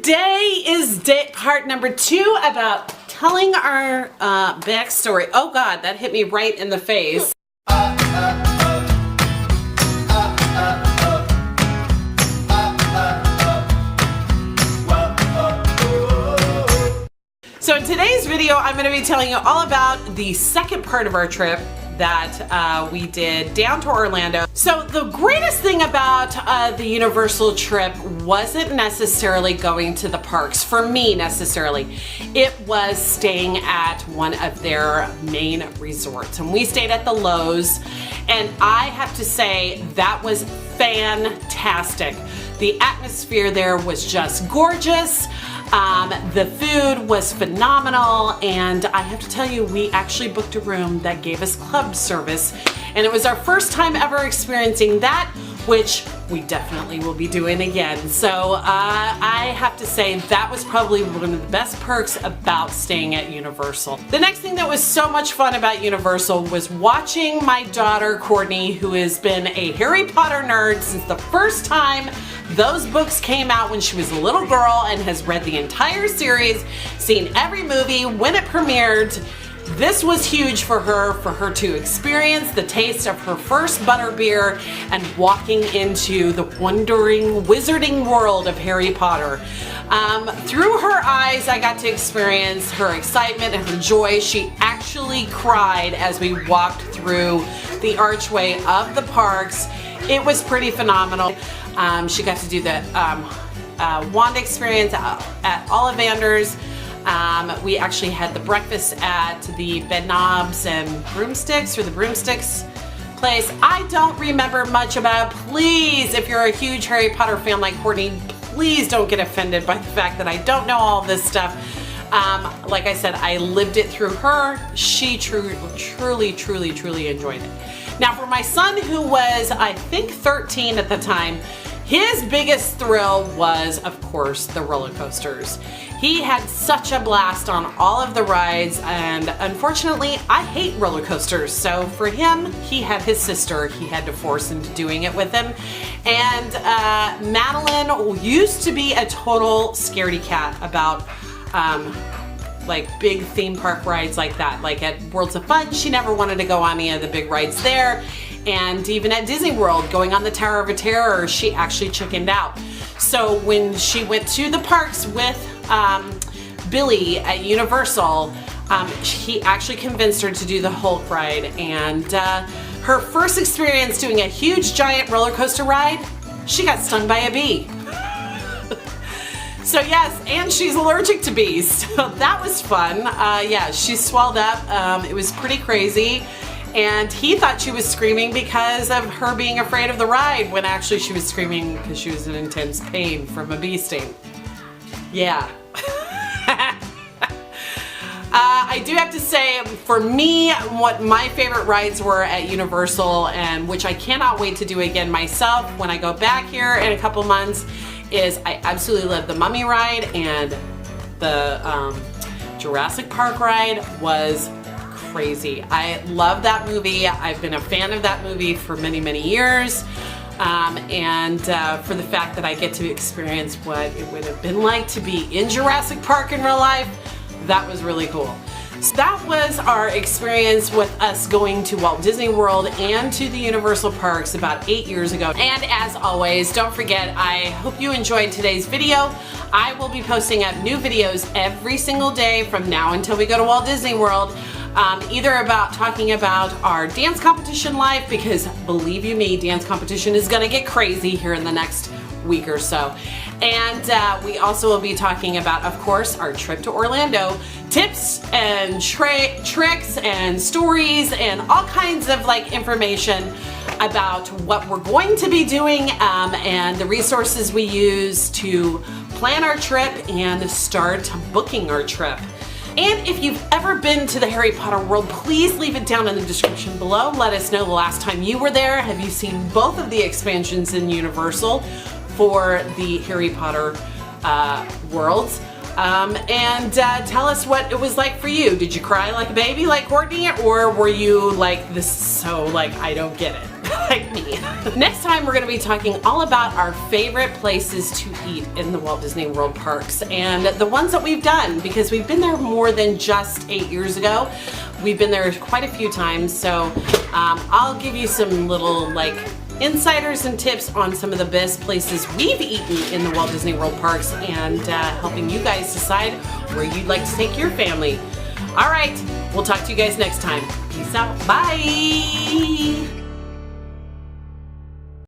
today is part number 2 about telling our backstory. Oh God, that hit me right in the face. So in today's video, I'm going to be telling you all about the second part of our trip that we did down to Orlando. So the greatest thing about the Universal trip wasn't necessarily going to the parks, for me necessarily. It was staying at one of their main resorts. And we stayed at the Lowe's, and I have to say that was fantastic. The atmosphere there was just gorgeous. The food was phenomenal, and I have to tell you, we actually booked a room that gave us club service, and it was our first time ever experiencing that, which we definitely will be doing again. So I have to say that was probably one of the best perks about staying at Universal. The next thing that was so much fun about Universal was watching my daughter Courtney, who has been a Harry Potter nerd since the first time those books came out when she was a little girl, and has read the entire series, seen every movie when it premiered. This was huge for her to experience the taste of her first butterbeer and walking into the wizarding world of Harry Potter. Through her eyes, I got to experience her excitement and her joy. She actually cried as we walked through the archway of the parks. It was pretty phenomenal. She got to do the wand experience at Ollivander's. We actually had the breakfast at the Bed Knobs and Broomsticks, or the Broomsticks place. I don't remember much about it. Please, if you're a huge Harry Potter fan like Courtney, please don't get offended by the fact that I don't know all this stuff. Like I said, I lived it through her. She truly enjoyed it. Now for my son, who was, I think, 13 at the time, his biggest thrill was, of course, the roller coasters. He had such a blast on all of the rides, and unfortunately, I hate roller coasters. So for him, he had his sister. He had to force into doing it with him. And Madeline used to be a total scaredy cat about like big theme park rides like that. Like at Worlds of Fun, she never wanted to go on any of the big rides there. And even at Disney World, going on the Tower of Terror, she actually chickened out. So when she went to the parks with Billy at Universal, he actually convinced her to do the Hulk ride. And her first experience doing a huge giant roller coaster ride, she got stung by a bee. So yes, and she's allergic to bees, so that was fun. Yeah, she swelled up. It was pretty crazy. And he thought she was screaming because of her being afraid of the ride, when actually she was screaming because she was in intense pain from a bee sting. Yeah. I do have to say, for me, what my favorite rides were at Universal, and which I cannot wait to do again myself when I go back here in a couple months, is I absolutely love the Mummy ride, and the Jurassic Park ride was crazy. I love that movie. I've been a fan of that movie for many years, and for the fact that I get to experience what it would have been like to be in Jurassic Park in real life, that was really cool. So that was our experience with us going to Walt Disney World and to the Universal Parks about 8 years ago. And as always, don't forget, I hope you enjoyed today's video. I will be posting up new videos every single day from now until we go to Walt Disney World. Either about talking about our dance competition life, because believe you me, dance competition is gonna get crazy here in the next week or so. And we also will be talking about, of course, our trip to Orlando, tips and tricks and stories and all kinds of like information about what we're going to be doing, and the resources we use to plan our trip and start booking our trip. And if you've ever been to the Harry Potter world, please leave it down in the description below. Let us know the last time you were there. Have you seen both of the expansions in Universal for the Harry Potter worlds? And tell us what it was like for you. Did you cry like a baby like Courtney, or were you like, this is so like, I don't get it? like me. Next time we're going to be talking all about our favorite places to eat in the Walt Disney World parks and the ones that we've done, because we've been there more than just 8 years ago. We've been there quite a few times, so I'll give you some little like insiders and tips on some of the best places we've eaten in the Walt Disney World parks, and helping you guys decide where you'd like to take your family. All right, we'll talk to you guys next time. Peace out. Bye.